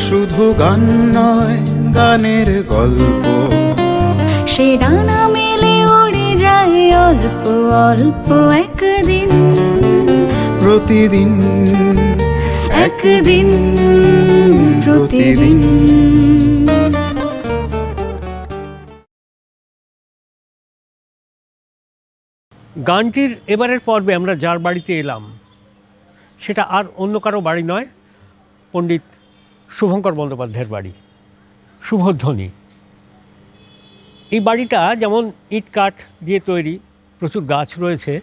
শুধু গান নয়, গানের গল্প। সে ডানা মেলে উড়ে যায় অল্প অল্প একদিন, প্রতিদিন একদিন প্রতিদিন। গানটির এবারের পর্বে আমরা যার বাড়িতে এলাম সেটা আর অন্য কারো বাড়ি নয়, পণ্ডিত শুভঙ্কর বন্দ্যোপাধ্যায়ের বাড়ি, শুভধ্বনি। এই বাড়িটা যেমন ইট কাঠ দিয়ে তৈরি, প্রচুর গাছ রয়েছে,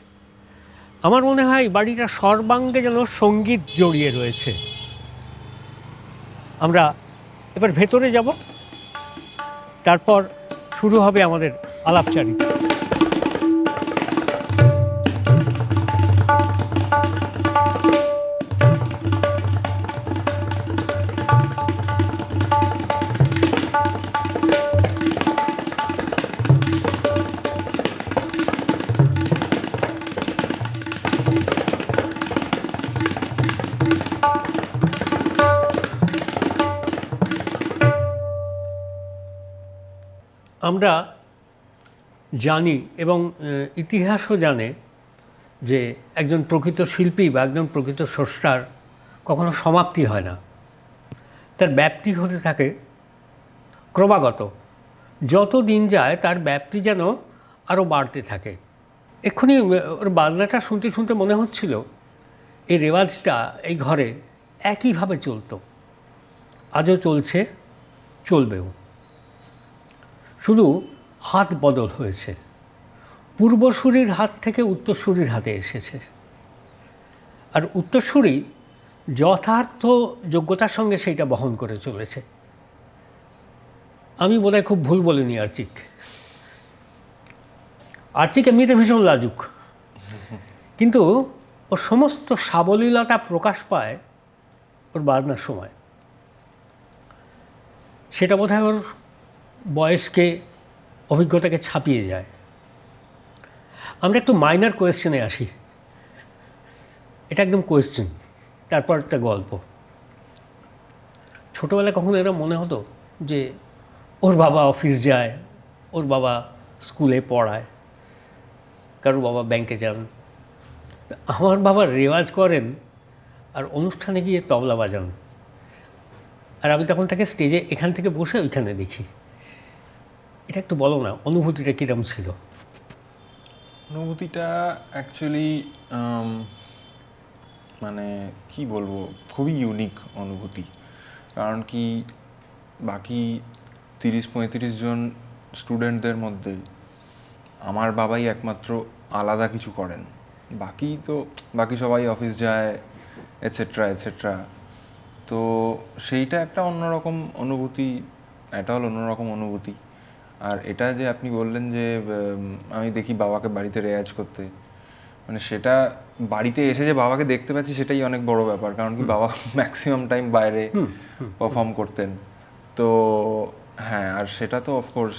আমার মনে হয় বাড়িটা সর্বাঙ্গে যেন সঙ্গীত জড়িয়ে রয়েছে। আমরা এবার ভেতরে যাব, তারপর শুরু হবে আমাদের আলাপচারিতা। আমরা জানি এবং ইতিহাসও জানে যে একজন প্রকৃত শিল্পী বা একজন প্রকৃত স্রষ্টার কখনো সমাপ্তি হয় না, তার ব্যাপ্তি হতে থাকে ক্রমাগত। যত দিন যায় তার ব্যাপ্তি যেন আরও বাড়তে থাকে। এক্ষুনি ওর বাজনাটা শুনতে শুনতে মনে হচ্ছিল এই রেওয়াজটা এই ঘরে একইভাবে চলতো, আজও চলছে, চলবেও। শুধু হাত বদল হয়েছে, পূর্বসূরির হাত থেকে উত্তরসূরির হাতে এসেছে। আর উত্তরসূরি যথার্থ যোগ্যতার সঙ্গে সেইটা বহন করে চলেছে। আমি বোধহয় খুব ভুল বলিনি আর্চিক। আর্চিক এমনিতে ভীষণ লাজুক, কিন্তু ওর সমস্ত সাবলীলতা প্রকাশ পায় ওর বাজনার সময়। সেটা বোধহয় ওর বয়সকে, অভিজ্ঞতাকে ছাপিয়ে যায়। আমরা একটু মাইনার কোয়েশ্চেনে আসি। এটা একদম কোয়েশ্চেন, তারপর একটা গল্প। ছোটোবেলায় কখনো এরা মনে হতো যে ওর বাবা অফিস যায়, ওর বাবা স্কুলে পড়ায়, কারোর বাবা ব্যাংকে যান, আমার বাবা রেওয়াজ করেন আর অনুষ্ঠানে গিয়ে তবলা বাজান, আর আমি তখন তাকে স্টেজে এখান থেকে বসে ওইখানে দেখি। এটা একটু বলো না, অনুভূতিটা কীরকম ছিল? অনুভূতিটা অ্যাকচুয়ালি মানে কি বলবো, খুবই ইউনিক অনুভূতি। কারণ কি, বাকি 30-35 জন স্টুডেন্টদের মধ্যে আমার বাবাই একমাত্র আলাদা কিছু করেন। বাকি সবাই অফিস যায়, এটসেট্রা এটসেট্রা। তো সেইটা একটা অন্যরকম অনুভূতি, এটা হলো অন্যরকম অনুভূতি। আর এটা যে আপনি বললেন যে আমি দেখি বাবাকে বাড়িতে রেয়াজ করতে, মানে সেটা বাড়িতে এসে যে বাবাকে দেখতে পাচ্ছি সেটাই অনেক বড় ব্যাপার। কারণ কি, বাবা ম্যাক্সিমাম টাইম বাইরে পারফর্ম করতেন। তো হ্যাঁ, আর সেটা তো অফকোর্স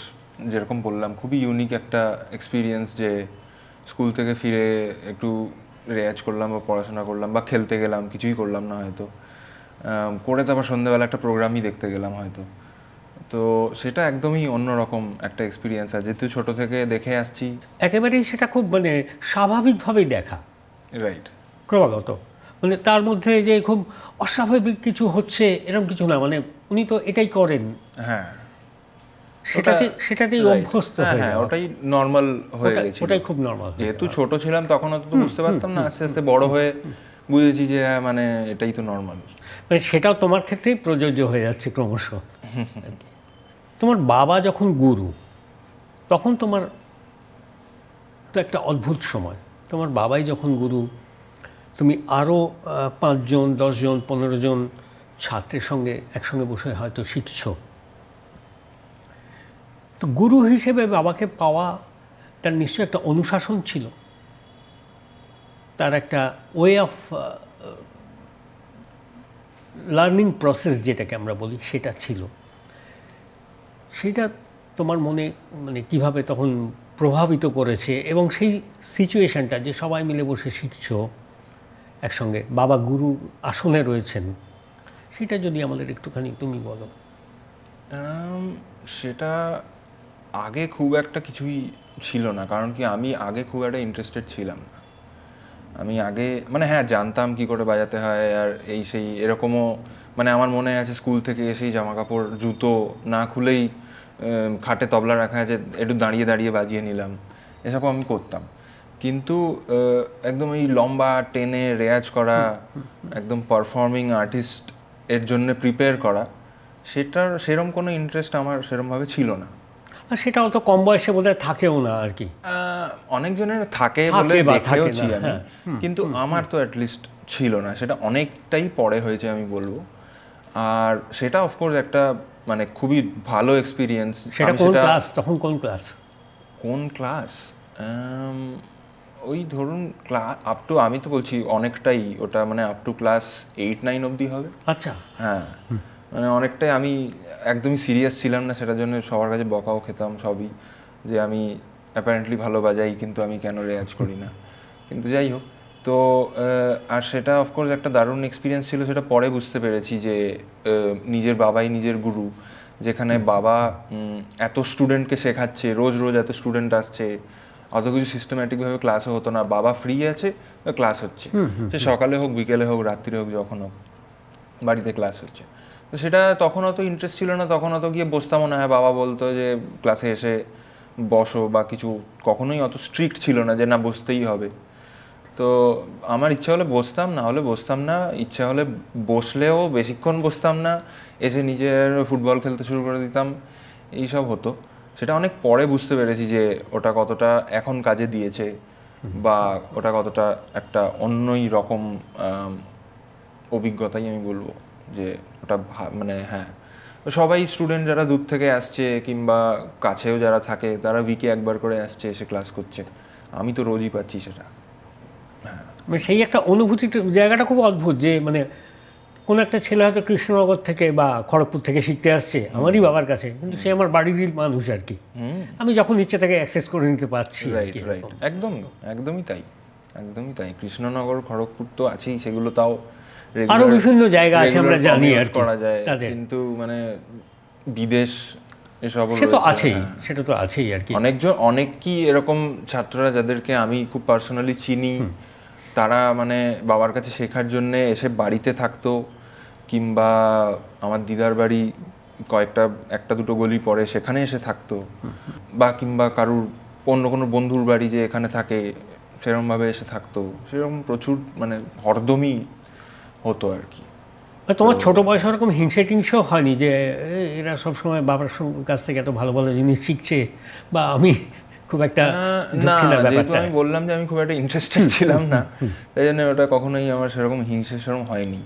যেরকম বললাম খুবই ইউনিক একটা এক্সপিরিয়েন্স, যে স্কুল থেকে ফিরে একটু রেয়াজ করলাম বা পড়াশোনা করলাম বা খেলতে গেলাম, কিছুই করলাম না হয়তো, করে তারপর সন্ধ্যেবেলা একটা প্রোগ্রামই দেখতে গেলাম হয়তো। তো সেটা একদমই অন্যরকম একটা এক্সপিরিয়েন্স। আর যেহেতু ছোটো থেকে দেখে আসছি, একেবারেই সেটা খুব স্বাভাবিকভাবেই দেখা, রাইট, ক্রমাগত। তার মধ্যে যে খুব অস্বাভাবিক কিছু হচ্ছে এরকম কিছু না, উনি তো এটাই করেন। হ্যাঁ, সেটাতেই অভ্যস্ত হয়ে হ্যাঁ, যাওয়া। ওটাই নর্মাল হয়ে গেছে। ওটাই খুব নর্মাল। যেহেতু ছোট ছিলাম তখন অত তো বুঝতে পারতাম না, আস্তে আস্তে বড় হয়ে বুঝেছি যে এটাই তো নর্মাল। সেটাও তোমার ক্ষেত্রেই প্রযোজ্য হয়ে যাচ্ছে ক্রমশ। তোমার বাবা যখন গুরু, তখন তোমার তো একটা অদ্ভুত সময়। তোমার বাবাই যখন গুরু, তুমি আরও 5 জন 10 জন 15 জন ছাত্রের সঙ্গে একসঙ্গে বসে হয়তো শিখছো। তো গুরু হিসেবে বাবাকে পাওয়া, তার নিশ্চয়ই একটা অনুশাসন ছিল, তার একটা ওয়ে অফ লার্নিং প্রসেস যেটাকে আমরা বলি সেটা ছিল। সেটা তোমার মনে কিভাবে তখন প্রভাবিত করেছে, এবং সেই সিচুয়েশানটা যে সবাই মিলে বসে শিখছো একসঙ্গে, বাবা গুরু আসনে রয়েছেন, সেটা যদি আমাদের একটুখানি তুমি বলো। সেটা আগে খুব একটা কিছুই ছিল না, কারণ কি আমি আগে খুব একটা ইন্টারেস্টেড ছিলাম না। আমি আগে মানে হ্যাঁ জানতাম কি করে বাজাতে হয় আর এই সেই এরকমও, মানে আমার মনে আছে স্কুল থেকে এসেই জামা কাপড় জুতো না খুলেই খাটে তবলা রাখা আছে, একটু দাঁড়িয়ে দাঁড়িয়ে বাজিয়ে নিলাম, এসবও আমি করতাম। কিন্তু একদম এই লম্বা টেনে রেয়াজ করা, একদম পারফর্মিং আর্টিস্ট এর জন্য প্রিপেয়ার করা, সেরকম কোনো ইন্টারেস্ট আমার সেরকমভাবে ছিল না। আর সেটা অত কম বয়সে বোধহয় থাকেও না আর কি। অনেকজনের থাকে বলে দেখেওছি আমি, কিন্তু আমার তো অ্যাটলিস্ট ছিল না, সেটা অনেকটাই পরে হয়েছে আমি বলবো। আর সেটা অফকোর্স একটা মানে খুবই ভালো এক্সপিরিয়েন্স। সেটা কোন ক্লাস তখন, কোন ক্লাস ওই ধরুন ক্লাস আপ টু, আমি তো বলছি অনেকটাই, ওটা মানে আপ টু ক্লাস 8-9 অবধি হবে। আচ্ছা হ্যাঁ, মানে অনেকটাই আমি একদমই সিরিয়াস ছিলাম না, সেটার জন্য সবার কাছে বকাও খেতাম সবই, যে আমি অ্যাপারেন্টলি ভালো বাজাই কিন্তু আমি কেন রেয়াজ করি না। কিন্তু যাই হোক, তো আর সেটা অফকোর্স একটা দারুণ এক্সপিরিয়েন্স ছিল। সেটা পরে বুঝতে পেরেছি যে নিজের বাবাই নিজের গুরু, যেখানে বাবা এত স্টুডেন্টকে শেখাচ্ছে, রোজ রোজ এত স্টুডেন্ট আসছে, অত কিছু সিস্টেম্যাটিকভাবে ক্লাসও হতো না, বাবা ফ্রি আছে ক্লাস হচ্ছে, সে সকালে হোক বিকেলে হোক রাত্রিরে হোক যখন হোক বাড়িতে ক্লাস হচ্ছে। তো সেটা তখন অত ইন্টারেস্ট ছিল না, তখন অত গিয়ে বসতামও না। হ্যাঁ, বাবা বলতো যে ক্লাসে এসে বসো বা কিছু, কখনোই অত স্ট্রিক্ট ছিল না যে না বসতেই হবে। তো আমার ইচ্ছা হলে বসতাম, না হলে বসতাম না, ইচ্ছা হলে বসলেও বেশিক্ষণ বসতাম না, এসে নিজের ফুটবল খেলতে শুরু করে দিতাম, এইসব হতো। সেটা অনেক পরে বুঝতে পেরেছি যে ওটা কতটা এখন কাজে দিয়েছে, বা ওটা কতটা একটা অন্যই রকম অভিজ্ঞতাই আমি বলবো, যে ওটা মানে হ্যাঁ, সবাই স্টুডেন্ট যারা দূর থেকে আসছে কিংবা কাছেও যারা থাকে তারা উইকে একবার করে আসছে, এসে ক্লাস করছে, আমি তো রোজই পাচ্ছি সেটা। হ্যাঁ, মানে সেই একটা অনুভূতি, জায়গাটা খুব অদ্ভুত, যে মানে কোনো একটা ছেলে হয়তো কৃষ্ণনগর থেকে বা খড়গপুর থেকে শিখতে আসছে আমারই বাবার কাছে, কিন্তু সে আমার বাড়িরই মানুষ আর কি, আমি যখন ইচ্ছে তাকে অ্যাক্সেস করে নিতে পারছি। রাইট রাইট, একদমই তাই, একদমই তাই। কৃষ্ণনগর খড়গপুর তো আছেই, সেগুলো তাও আরো বিভিন্ন জায়গা আছে আমরা জানি আর কি করা যায়, কিন্তু মানে বিদেশ এসব সে তো আছেই, সেটা তো আছেই আর কি। অনেকই এরকম ছাত্ররা যাদেরকে আমি খুব পার্সোনালি চিনি, তারা মানে বাবার কাছে শেখার জন্যে এসে বাড়িতে থাকতো, কিংবা আমার দিদার বাড়ি একটা দুটো গলি পরে সেখানে এসে থাকতো, বা কিংবা কারুর অন্য কোনো বন্ধুর বাড়ি যে এখানে থাকে সেরকমভাবে এসে থাকতো, সেরকম প্রচুর মানে হরদমই হতো আর কি। তোমার ছোট বয়সে ওরকম হিংসে টিংসেও হয়নি যে এরা সবসময় বাবার কাছ থেকে এত ভালো ভালো জিনিস শিখছে, বা আমি খুব একটা না, যেহেতু আমি বললাম যে আমি খুব একটা ইন্টারেস্টেড ছিলাম না, তাই জন্য ওটা কখনোই আমার সেরকম হিংসে সেরকম হয়নি।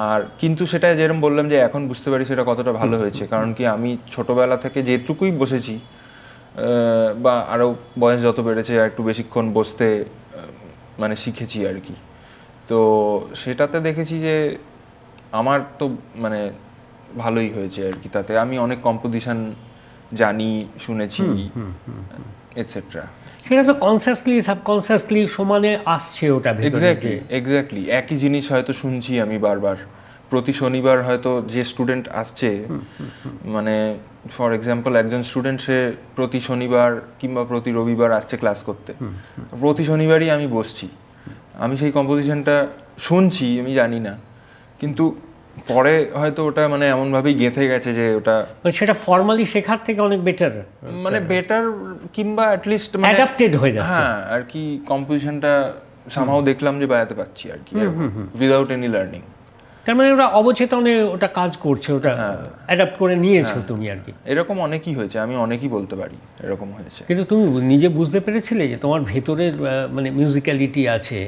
আর কিন্তু সেটা যেরকম বললাম যে এখন বুঝতে পারি সেটা কতটা ভালো হয়েছে, কারণ কি আমি ছোটবেলা থেকে যেটুকুই বসেছি, বা আরও বয়স যত বেড়েছে একটু বেশিক্ষণ বসতে মানে শিখেছি আর কি, তো সেটাতে দেখেছি যে আমার তো মানে ভালোই হয়েছে আর কি। তাতে আমি অনেক কম্পোজিশন জানি, শুনেছি, এটসেট্রা। সেটা তো কনসিয়াসলি সাবকনসিয়াসলি সমানে আসছে ওটা ভেতরে। এক্স্যাক্টলি একই জিনিস হয়তো শুনছি আমি বারবার, প্রতি শনিবার হয়তো যে স্টুডেন্ট আসছে, মানে ফর এক্সাম্পল একজন স্টুডেন্ট সে প্রতি শনিবার কিংবা প্রতি রবিবার আসছে ক্লাস করতে, প্রতি শনিবারই আমি বসছি, আমি সেই কম্পোজিশনটা শুনছি, আমি জানি না, কিন্তু পরে হয়তো ওটা মানে এমনভাবেই গেঁথে গেছে যে ওটা সেটা ফর্মালি শেখার থেকে অনেক বেটার, মানে বেটার কিংবা অ্যাটলিস্ট মানে অ্যাডাপ্টেড হয়ে যাচ্ছে। হ্যাঁ আর কি, কম্পোজিশনটা সামহাও দেখলাম যে বাজাতে পারছি আর কি, উইদাউট এনি লার্নিং। তার মানে ওটা অবচেতনে ওটা কাজ করছে, ওটা অ্যাডাপ্ট করে নিয়েছো তুমি আর কি। এরকম অনেকই হয়েছে, আমি অনেকই বলতে পারি এরকম হয়েছে। কিন্তু তুমি নিজে বুঝতে পেরেছিলে যে তোমার ভেতরের মানে মিউজিক্যালিটি আছে,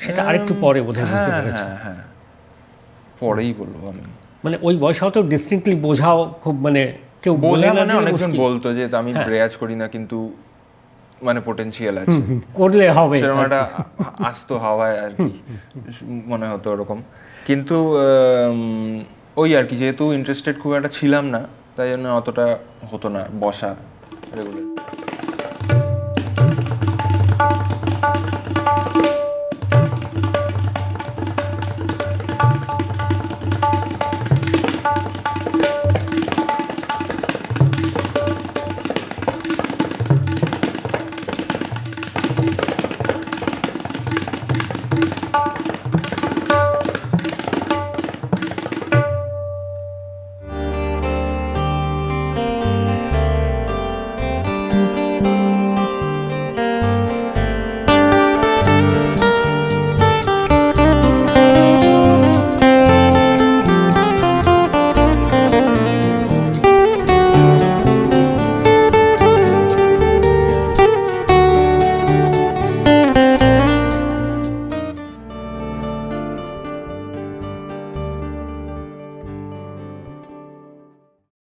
সেটা আরেকটু পরে বোধহয় বুঝতে পেরেছো? হ্যাঁ, পরেই বলবো আমি, মানে ওই বয়সে হয়তো ডিস্টিংক্টলি বোঝাও খুব, মানে কেউ বলে না, মানে অনেকজন বলতো যে আমি রেয়াজ করি না কিন্তু মানে পোটেনশিয়াল আছে, করলে হবে, সেরকম একটা আসতো হাওয়ায় আর কি, মনে হতো ওরকম। কিন্তু ওই আর কি, যেহেতু ইন্টারেস্টেড খুব একটা ছিলাম না, তাই জন্য অতটা হতো না বসা রেগুলার।